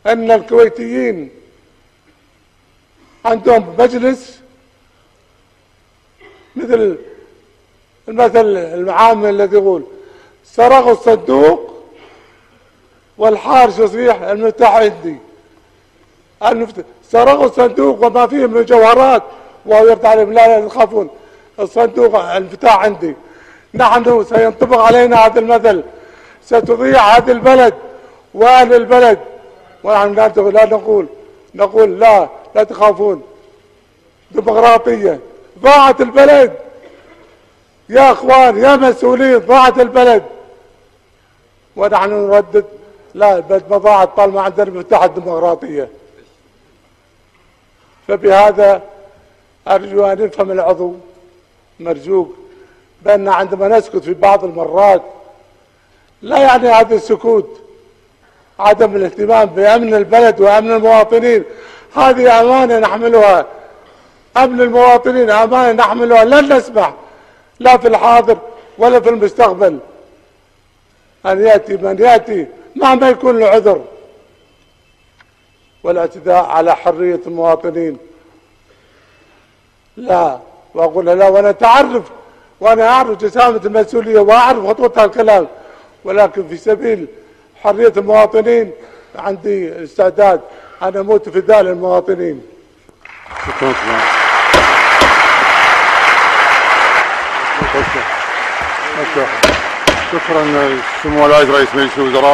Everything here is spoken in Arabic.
أن الكويتيين عندهم مجلس مثل المثل العام الذي يقول سرقوا الصندوق والحارس يصيح المفتاح عندي. سرقوا الصندوق وما فيه من مجوهرات وهو يرد عليهم لا تخافون الصندوق المفتاح عندي. نحن سينطبق علينا هذا المثل، ستضيع هذا البلد وأهل البلد، ونحن لا نقول لا تخافون. ديمقراطية ضاعت البلد يا اخوان يا مسؤولين، ضاعت البلد ونحن نردد لا البلد ما ضاعت طالما عندنا مفتاح الديمقراطية. فبهذا أرجو أن يفهم العضو مرجوك بأن عندما نسكت في بعض المرات لا يعني هذا السكوت عدم الاهتمام بأمن البلد وأمن المواطنين. هذه أمانة نحملها، أمن المواطنين أمانة نحملها، لن نسمح لا في الحاضر ولا في المستقبل أن يأتي من يأتي مهما يكون العذر والاعتداء على حرية المواطنين. لا، وأقول لا، وأنا أعرف جسامة المسؤولية وأعرف خطوة الكلام، ولكن في سبيل حرية المواطنين عندي استعداد أن أموت فداء للمواطنين. شكرا سمو العز رئيس مجلس الوزراء.